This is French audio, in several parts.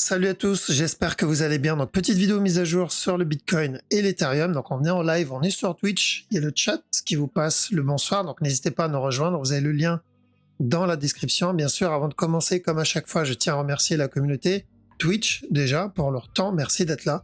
Salut à tous, j'espère que vous allez bien. Donc petite vidéo mise à jour sur le Bitcoin et l'Ethereum. Donc on est en live, on est sur Twitch, il y a le chat qui vous passe le bonsoir. Donc n'hésitez pas à nous rejoindre, vous avez le lien dans la description. Bien sûr, avant de commencer, comme à chaque fois, je tiens à remercier la communauté Twitch déjà pour leur temps, merci d'être là.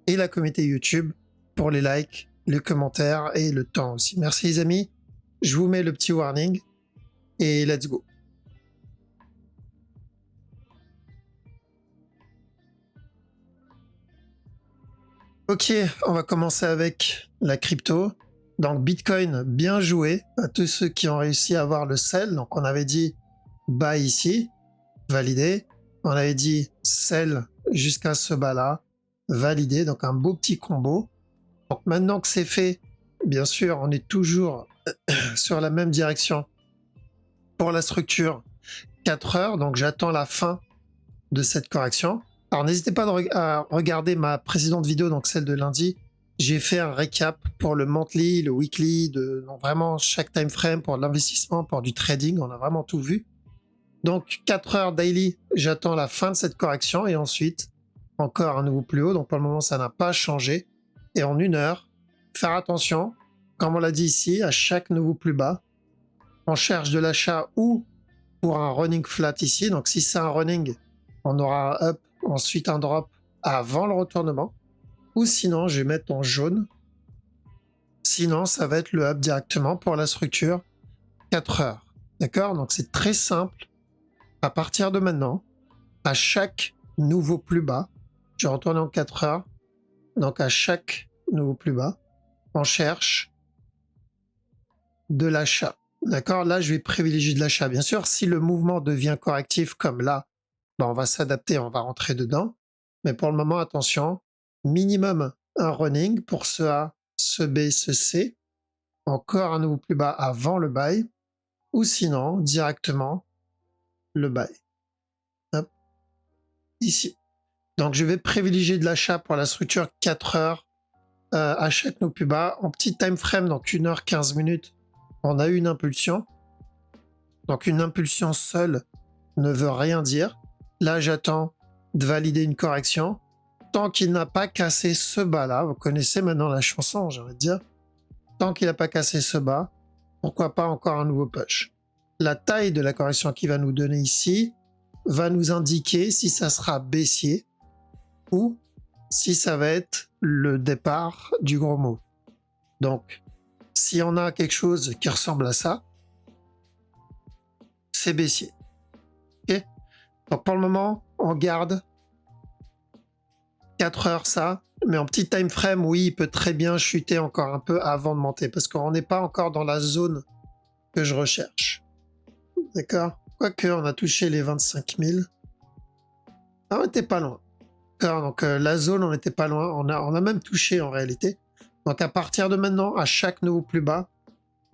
Et la communauté YouTube pour les likes, les commentaires et le temps aussi. Merci les amis, je vous mets le petit warning et let's go. Ok, on va commencer avec la crypto. Donc Bitcoin, bien joué à tous ceux qui ont réussi à avoir le sell. Donc on avait dit buy ici, validé. On avait dit sell jusqu'à ce bas-là, validé. Donc un beau petit combo. Donc maintenant que c'est fait, bien sûr, on est toujours sur la même direction pour la structure 4 heures. Donc j'attends la fin de cette correction. Alors n'hésitez pas à regarder ma précédente vidéo, donc celle de lundi. J'ai fait un récap pour le monthly, le weekly, donc vraiment chaque time frame pour l'investissement, pour du trading, on a vraiment tout vu. Donc 4 heures daily, j'attends la fin de cette correction et ensuite encore un nouveau plus haut. Donc pour le moment ça n'a pas changé. Et en 1 heure, faire attention, comme on l'a dit ici, à chaque nouveau plus bas. On cherche de l'achat ou pour un running flat ici. Donc si c'est un running, on aura un up, ensuite un drop avant le retournement. Ou sinon, je vais mettre en jaune. Sinon, ça va être le up directement pour la structure 4 heures. D'accord? Donc c'est très simple. À partir de maintenant, à chaque nouveau plus bas, je retourne en 4 heures. Donc à chaque nouveau plus bas, on cherche de l'achat. D'accord? Là, je vais privilégier de l'achat. Bien sûr, si le mouvement devient correctif comme là, ben on va s'adapter, on va rentrer dedans. Mais pour le moment, attention, minimum un running pour ce A, ce B, ce C. Encore un nouveau plus bas avant le buy. Ou sinon, directement, le buy. Hop, ici. Donc, je vais privilégier de l'achat pour la structure 4 heures. À chaque nouveau plus bas. En petit time frame, donc 1 heure 15 minutes, on a eu une impulsion. Donc, une impulsion seule ne veut rien dire. Là, j'attends de valider une correction. Tant qu'il n'a pas cassé ce bas-là, vous connaissez maintenant la chanson, j'ai envie de dire. Tant qu'il n'a pas cassé ce bas, pourquoi pas encore un nouveau push. La taille de la correction qu'il va nous donner ici va nous indiquer si ça sera baissier ou si ça va être le départ du gros mot. Donc, si on a quelque chose qui ressemble à ça, c'est baissier. Ok? Donc pour le moment, on garde 4 heures ça, mais en petit time frame, oui, il peut très bien chuter encore un peu avant de monter, parce qu'on n'est pas encore dans la zone que je recherche. D'accord? Quoique, on a touché les 25 000. Ah, on n'était pas loin. D'accord? Donc la zone, on n'était pas loin. On a même touché en réalité. Donc à partir de maintenant, à chaque nouveau plus bas,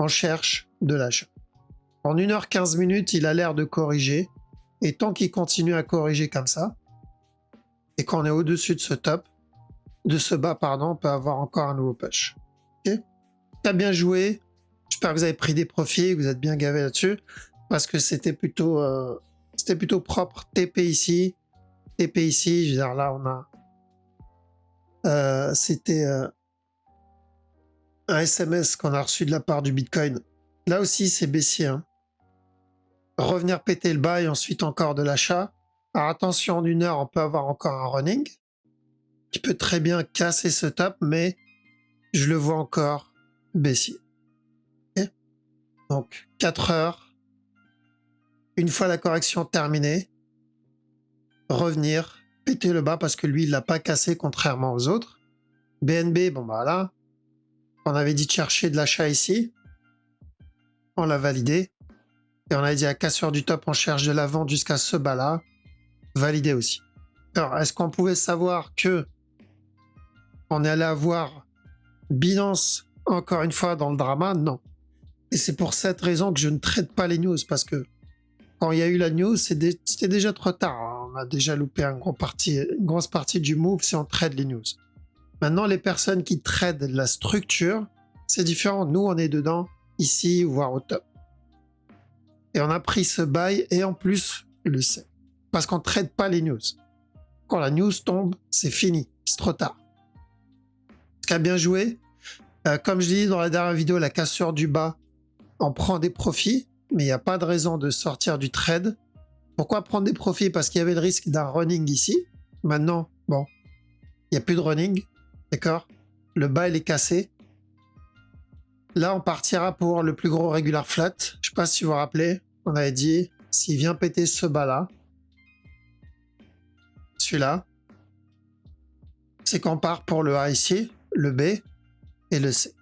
on cherche de l'achat. En 1 heure 15 minutes, il a l'air de corriger. Et tant qu'il continue à corriger comme ça, et qu'on est au-dessus de ce top, de ce bas, pardon, on peut avoir encore un nouveau push. Ok? T'as bien joué. J'espère que vous avez pris des profits, que vous êtes bien gavé là-dessus, parce que c'était plutôt propre. TP ici, TP ici. Je veux dire, là, on a... c'était un SMS qu'on a reçu de la part du Bitcoin. Là aussi, c'est baissier. Hein. Revenir péter le bas et ensuite encore de l'achat. Alors attention, en 1 heure, on peut avoir encore un running qui peut très bien casser ce top, mais je le vois encore baissier. Okay? Donc 4 heures, une fois la correction terminée, revenir, péter le bas parce que lui, il l'a pas cassé contrairement aux autres. BNB, bon bah là, on avait dit de chercher de l'achat ici, on l'a validé, et on a dit à cassure du top, on cherche de la vente jusqu'à ce bas-là, validé aussi. Alors, est-ce qu'on pouvait savoir que on est allé avoir Binance encore une fois dans le drama? Non. Et c'est pour cette raison que je ne traite pas les news, parce que quand il y a eu la news, c'était déjà trop tard. On a déjà loupé une grosse partie du move si on trade les news. Maintenant, les personnes qui tradent la structure, c'est différent. Nous, on est dedans, ici, voire au top. Et on a pris ce buy et en plus le sell. Parce qu'on ne trade pas les news. Quand la news tombe, c'est fini, c'est trop tard. Ce qui a bien joué, comme je dis dans la dernière vidéo, la cassure du bas, on prend des profits, mais il n'y a pas de raison de sortir du trade. Pourquoi prendre des profits? Parce qu'il y avait le risque d'un running ici. Maintenant, bon, il n'y a plus de running, d'accord? Le bas, il est cassé. Là, on partira pour le plus gros regular flat. Je ne sais pas si vous vous rappelez, on avait dit, s'il vient péter ce bas-là, celui-là, c'est qu'on part pour le A ici, le B et le C.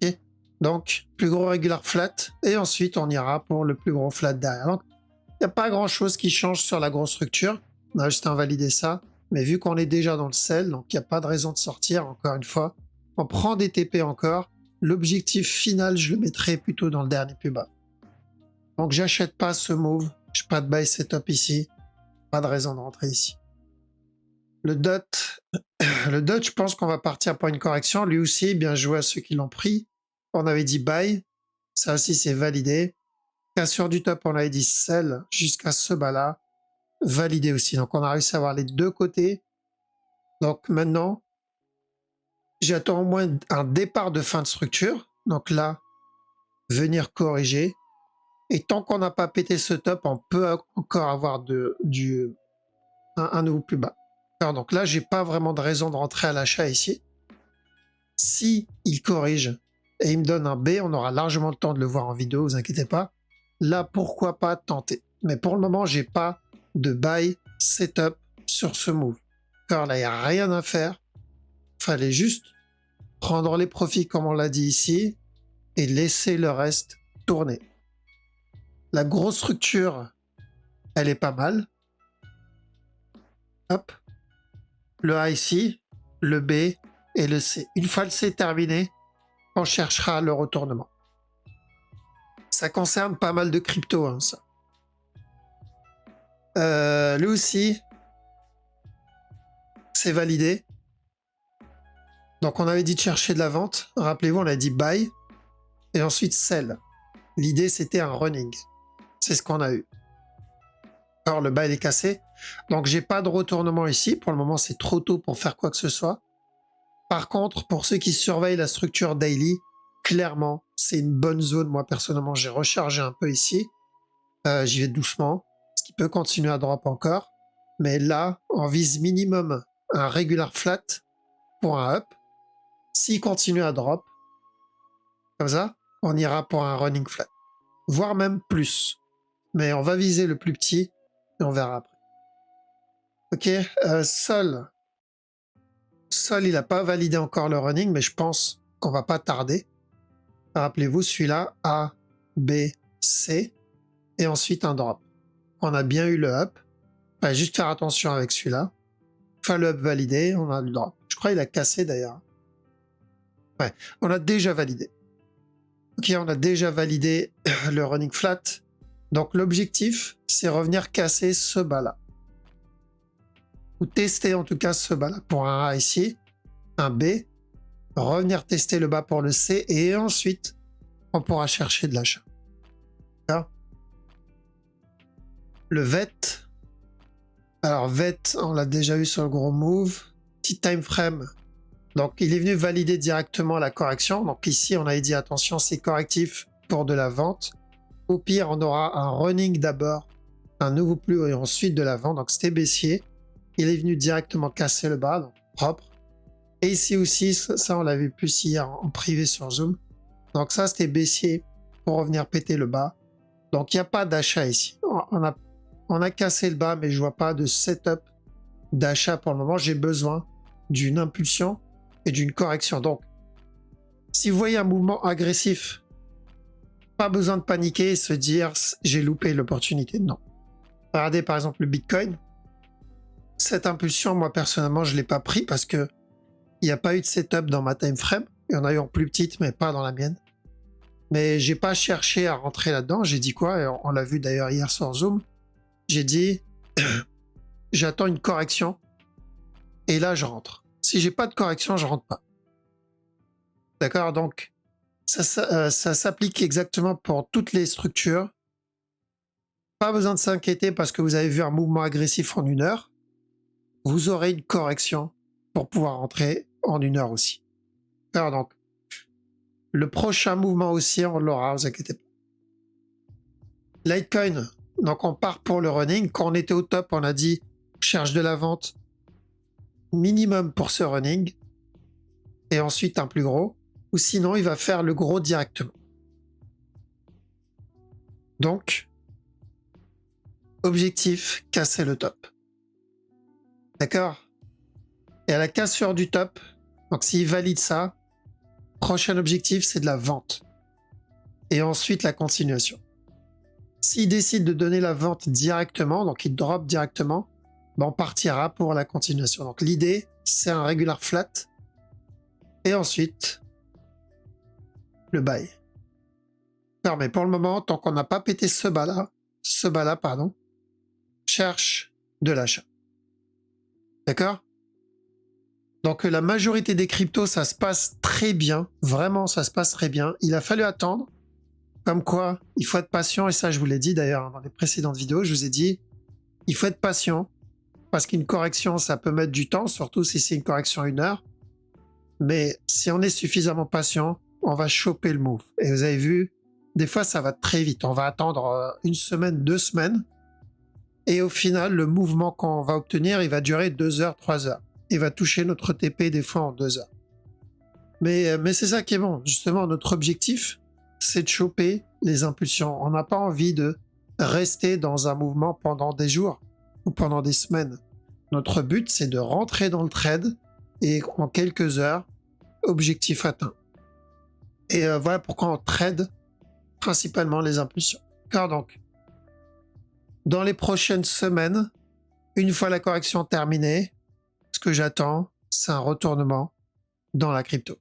Okay. Donc, plus gros regular flat, et ensuite, on ira pour le plus gros flat derrière. Donc, il n'y a pas grand-chose qui change sur la grosse structure. On a juste invalidé ça. Mais vu qu'on est déjà dans le sell, donc il n'y a pas de raison de sortir, encore une fois. On prend des TP encore. L'objectif final, je le mettrai plutôt dans le dernier plus bas. Donc, j'achète pas ce move. Je n'ai pas de buy setup ici. Pas de raison de rentrer ici. Le dot, je pense qu'on va partir pour une correction. Lui aussi, bien joué à ceux qui l'ont pris. On avait dit buy. Ça aussi, c'est validé. Cassure du top, on avait dit sell jusqu'à ce bas-là. Validé aussi. Donc, on a réussi à avoir les deux côtés. Donc, maintenant, j'attends au moins un départ de fin de structure. Donc là, venir corriger. Et tant qu'on n'a pas pété ce top, on peut encore avoir un nouveau plus bas. Alors donc là, j'ai pas vraiment de raison de rentrer à l'achat ici. Si il corrige et il me donne un B, on aura largement le temps de le voir en vidéo, vous inquiétez pas. Là, pourquoi pas tenter. Mais pour le moment, j'ai pas de buy setup sur ce move. Car là, il n'y a rien à faire. Fallait juste prendre les profits comme on l'a dit ici et laisser le reste tourner. La grosse structure, elle est pas mal. Hop. Le A ici, le B et le C. Une fois le C terminé, on cherchera le retournement. Ça concerne pas mal de crypto, hein, ça. Lui aussi, c'est validé. Donc on avait dit de chercher de la vente. Rappelez-vous, on a dit buy et ensuite sell. L'idée, c'était un running. C'est ce qu'on a eu. Alors le bas il est cassé. Donc j'ai pas de retournement ici. Pour le moment, c'est trop tôt pour faire quoi que ce soit. Par contre, pour ceux qui surveillent la structure daily, clairement, c'est une bonne zone. Moi, personnellement, j'ai rechargé un peu ici. J'y vais doucement, ce qui peut continuer à drop encore. Mais là, on vise minimum un regular flat pour un up. S'il continue à drop, comme ça, on ira pour un running flat. Voire même plus. Mais on va viser le plus petit et on verra après. Ok, Sol, il n'a pas validé encore le running, mais je pense qu'on va pas tarder. Rappelez-vous, celui-là, A, B, C, et ensuite un drop. On a bien eu le up. Enfin, juste faire attention avec celui-là. Enfin, le up validé, on a le drop. Je crois qu'il a cassé d'ailleurs. Ouais, on a déjà validé. Ok, on a déjà validé le running flat. Donc l'objectif, c'est revenir casser ce bas-là. Ou tester en tout cas ce bas-là pour un A ici, un B, revenir tester le bas pour le C, et ensuite, on pourra chercher de l'achat. Le VET, alors VET, on l'a déjà eu sur le gros move. Petit time frame, donc il est venu valider directement la correction. Donc ici, on avait dit attention, c'est correctif pour de la vente. Au pire, on aura un running d'abord, un nouveau plus haut et ensuite de la vente. Donc c'était baissier. Il est venu directement casser le bas, donc propre. Et ici aussi, ça on l'a vu plus hier en privé sur Zoom. Donc ça c'était baissier pour revenir péter le bas. Donc il n'y a pas d'achat ici. On a cassé le bas, mais je vois pas de setup d'achat pour le moment. J'ai besoin d'une impulsion et d'une correction. Donc, si vous voyez un mouvement agressif, pas besoin de paniquer et se dire j'ai loupé l'opportunité. Non. Regardez par exemple le Bitcoin. Cette impulsion, moi personnellement, je l'ai pas pris parce que il n'y a pas eu de setup dans ma time frame. Il y en a eu en plus petite, mais pas dans la mienne. Mais j'ai pas cherché à rentrer là-dedans. J'ai dit quoi? Et on l'a vu d'ailleurs hier sur Zoom. J'ai dit j'attends une correction et là je rentre. Si j'ai pas de correction, je rentre pas. D'accord? Donc ça s'applique exactement pour toutes les structures. Pas besoin de s'inquiéter parce que vous avez vu un mouvement agressif en 1 heure. vous aurez une correction pour pouvoir rentrer en 1 heure aussi. Alors donc, le prochain mouvement aussi, on l'aura, vous inquiétez pas. Litecoin, donc on part pour le running. Quand on était au top, on a dit cherche de la vente minimum pour ce running et ensuite un plus gros, ou sinon il va faire le gros directement. Donc, objectif, casser le top. D'accord? Et à la cassure du top, donc s'il valide ça, prochain objectif, c'est de la vente. Et ensuite la continuation. S'il décide de donner la vente directement, donc il drop directement, ben on partira pour la continuation. Donc l'idée, c'est un regular flat. Et ensuite, le buy. Non, mais pour le moment, tant qu'on n'a pas pété ce bas-là, pardon, cherche de l'achat. D'accord? Donc la majorité des cryptos, ça se passe très bien. Vraiment, ça se passe très bien. Il a fallu attendre. Comme quoi, il faut être patient. Et ça, je vous l'ai dit d'ailleurs dans les précédentes vidéos. Je vous ai dit, il faut être patient. Parce qu'une correction, ça peut mettre du temps. Surtout si c'est une correction 1 heure. Mais si on est suffisamment patient, on va choper le move. Et vous avez vu, des fois, ça va très vite. On va attendre 1 semaine, 2 semaines. Et au final, le mouvement qu'on va obtenir, il va durer 2 heures, 3 heures. Il va toucher notre TP des fois en 2 heures. Mais c'est ça qui est bon. Justement, notre objectif, c'est de choper les impulsions. On n'a pas envie de rester dans un mouvement pendant des jours ou pendant des semaines. Notre but, c'est de rentrer dans le trade et en quelques heures, objectif atteint. Et voilà pourquoi on trade principalement les impulsions. Car donc, dans les prochaines semaines, une fois la correction terminée, ce que j'attends, c'est un retournement dans la crypto.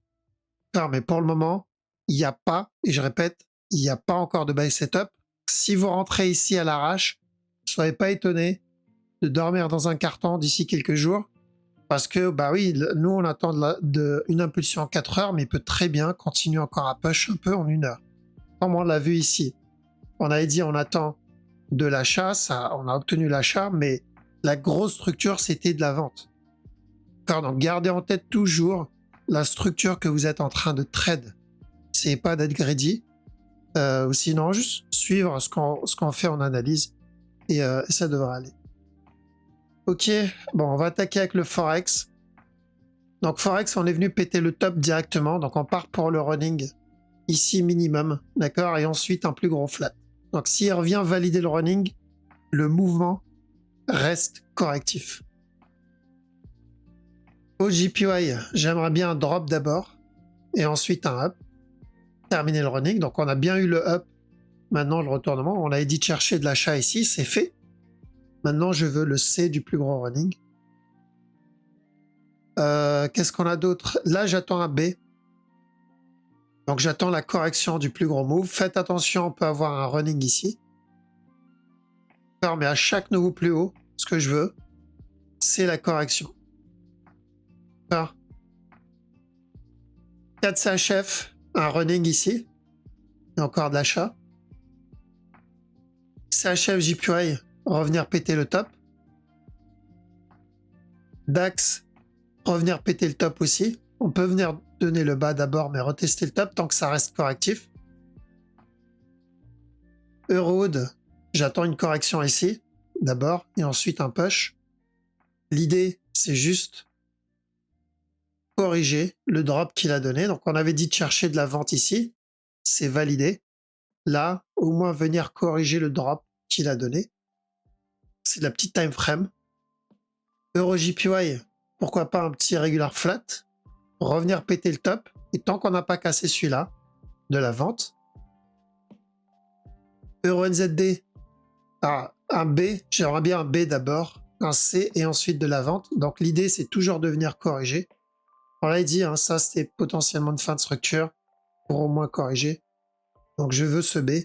Car mais pour le moment, il n'y a pas, et je répète, il n'y a pas encore de buy setup. Si vous rentrez ici à l'arrache, ne soyez pas étonnés de dormir dans un carton d'ici quelques jours. Parce que, bah oui, nous on attend une impulsion en 4 heures, mais il peut très bien continuer encore à push un peu en 1 heure. Comme on l'a vu ici. On avait dit on attend de l'achat, ça, on a obtenu l'achat, mais la grosse structure c'était de la vente. Donc gardez en tête toujours la structure que vous êtes en train de trade. C'est pas d'être greedy, ou sinon juste suivre ce qu'on fait en analyse et ça devrait aller. Ok, bon, on va attaquer avec le Forex. Donc Forex, on est venu péter le top directement, donc on part pour le running ici minimum, d'accord, et ensuite un plus gros flat. Donc s'il revient valider le running, le mouvement reste correctif. Au JPY, j'aimerais bien un drop d'abord et ensuite un up. Terminer le running, donc on a bien eu le up. Maintenant le retournement, on avait dit de chercher de l'achat ici, c'est fait. Maintenant je veux le C du plus gros running. Qu'est-ce qu'on a d'autre? Là j'attends un B. Donc j'attends la correction du plus gros move. Faites attention, on peut avoir un running ici. Mais à chaque nouveau plus haut, ce que je veux, c'est la correction. 4 CHF, un running ici. Et encore de l'achat. CHF JPY, revenir péter le top. DAX, revenir péter le top aussi. On peut venir donner le bas d'abord, mais retester le top tant que ça reste correctif. Eurohood, j'attends une correction ici, d'abord, et ensuite un push. L'idée, c'est juste corriger le drop qu'il a donné. Donc, on avait dit de chercher de la vente ici. C'est validé. Là, au moins venir corriger le drop qu'il a donné. C'est de la petite time frame. EuroJPY, pourquoi pas un petit regular flat. Revenir péter le top. Et tant qu'on n'a pas cassé celui-là, de la vente. EuroNZD, un B. J'aimerais bien un B d'abord, un C et ensuite de la vente. Donc l'idée, c'est toujours de venir corriger. On l'a dit, hein, ça c'était potentiellement une fin de structure pour au moins corriger. Donc je veux ce B.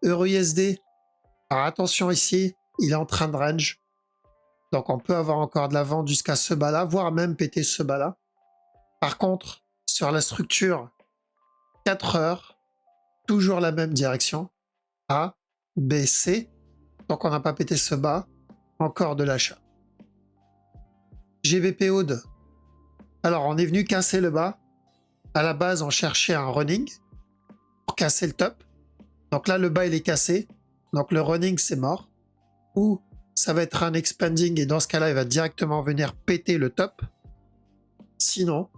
EURUSD, alors attention ici, il est en train de range. Donc on peut avoir encore de la vente jusqu'à ce bas-là, voire même péter ce bas-là. Par contre, sur la structure 4 heures, toujours la même direction. A, B, C. Donc on n'a pas pété ce bas, encore de l'achat. GBP Aude. Alors, on est venu casser le bas. À la base, on cherchait un running pour casser le top. Donc là, le bas, il est cassé. Donc le running, c'est mort. Ou ça va être un expanding et dans ce cas-là, il va directement venir péter le top. Sinon,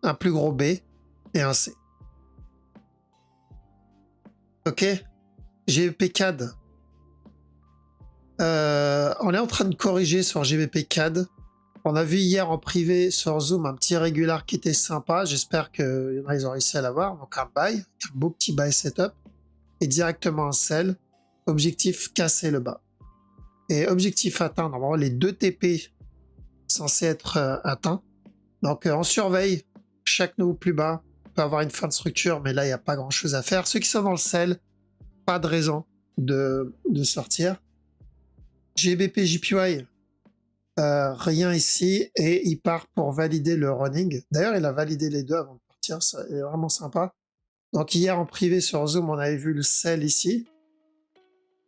un plus gros B et un C. Ok, GBP CAD. On est en train de corriger sur GBP CAD. On a vu hier en privé sur Zoom un petit régular qui était sympa. J'espère qu'ils ont réussi à l'avoir. Donc un buy, un beau petit buy setup. Et directement un sell. Objectif casser le bas. Et objectif atteint, normalement les 2 TP censés être atteints. Donc on surveille chaque nouveau plus bas. On peut avoir une fin de structure, mais là il n'y a pas grand chose à faire. Ceux qui sont dans le sell, pas de raison de sortir. GBP JPY, rien ici, et il part pour valider le running. D'ailleurs, il a validé les deux avant de partir, ça est vraiment sympa. Donc hier en privé sur Zoom, on avait vu le sell ici.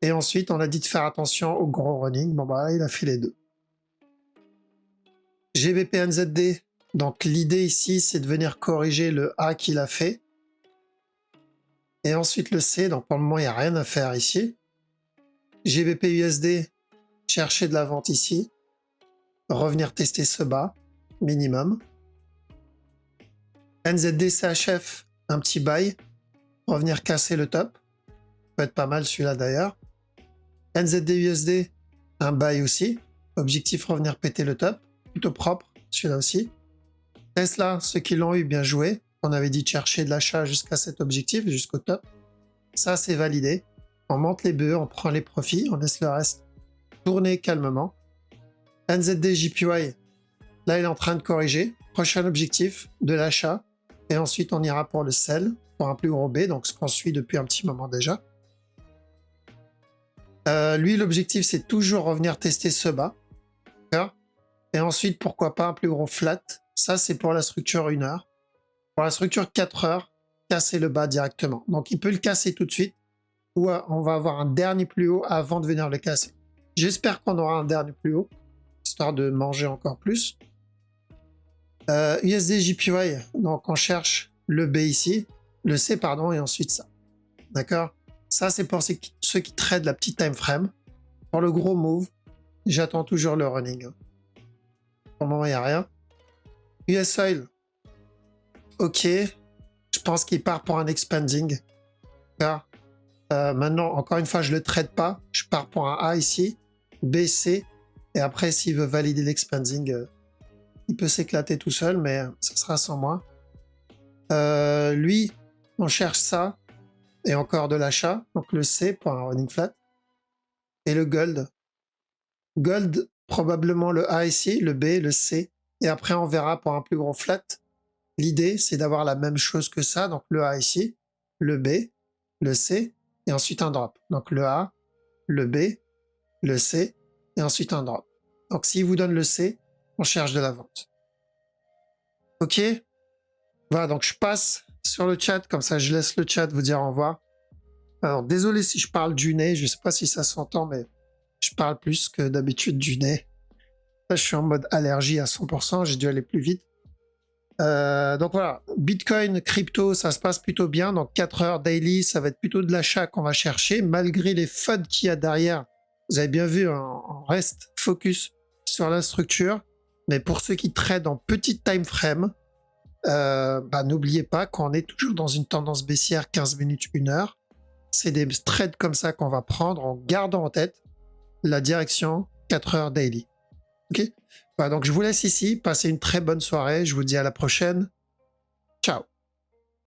Et ensuite, on a dit de faire attention au gros running. Bon bah, il a fait les deux. GBP NZD, donc l'idée ici, c'est de venir corriger le A qu'il a fait. Et ensuite le C, donc pour le moment, il n'y a rien à faire ici. GBP USD, chercher de la vente ici. Revenir tester ce bas, minimum. NZD CHF, un petit buy. Revenir casser le top. Peut être pas mal celui-là d'ailleurs. NZD USD, un buy aussi. Objectif revenir péter le top. Plutôt propre, celui-là aussi. Tesla, ceux qui l'ont eu, bien joué. On avait dit de chercher de l'achat jusqu'à cet objectif, jusqu'au top. Ça, c'est validé. On monte les bœufs, on prend les profits, on laisse le reste tourner calmement. NZD JPY, là, il est en train de corriger. Prochain objectif, de l'achat. Et ensuite, on ira pour le sell, pour un plus gros B, donc ce qu'on suit depuis un petit moment déjà. Lui, l'objectif, c'est toujours revenir tester ce bas. Et ensuite, pourquoi pas un plus gros flat. Ça, c'est pour la structure 1 heure. Pour la structure 4 heures, casser le bas directement. Donc, il peut le casser tout de suite. Ou on va avoir un dernier plus haut avant de venir le casser. J'espère qu'on aura un dernier plus haut, histoire de manger encore plus. USD JPY, donc on cherche le B ici, le C, pardon, et ensuite ça. D'accord? Ça, c'est pour ceux qui tradent la petite time frame. Pour le gros move, j'attends toujours le running. Pour le moment, il n'y a rien. US Oil, ok. Je pense qu'il part pour un expanding. Maintenant, encore une fois, je ne le trade pas. Je pars pour un A ici, B, C. Et après, s'il veut valider l'expanding, il peut s'éclater tout seul, mais ça sera sans moi. Lui, on cherche ça. Et encore de l'achat. Donc le C pour un running flat. Et le gold. Gold, probablement le A ici, le B, le C. Et après, on verra pour un plus gros flat. L'idée, c'est d'avoir la même chose que ça. Donc le A ici, le B, le C, et ensuite un drop. Donc le A, le B, le C, et ensuite un drop. Donc s'il vous donne le C, on cherche de la vente. Ok? Voilà, donc je passe sur le chat, comme ça je laisse le chat vous dire au revoir. Alors désolé si je parle du nez, je sais pas si ça s'entend, mais je parle plus que d'habitude du nez. Là je suis en mode allergie à 100%, j'ai dû aller plus vite. Donc voilà, Bitcoin, crypto, ça se passe plutôt bien. Donc 4 heures daily, ça va être plutôt de l'achat qu'on va chercher, malgré les FUD qu'il y a derrière. Vous avez bien vu, on reste focus sur la structure. Mais pour ceux qui tradent en petite time frame, n'oubliez pas qu'on est toujours dans une tendance baissière 15 minutes, 1 heure. C'est des trades comme ça qu'on va prendre en gardant en tête la direction 4 heures daily. Ok? Voilà, donc je vous laisse ici. Passez une très bonne soirée. Je vous dis à la prochaine. Ciao.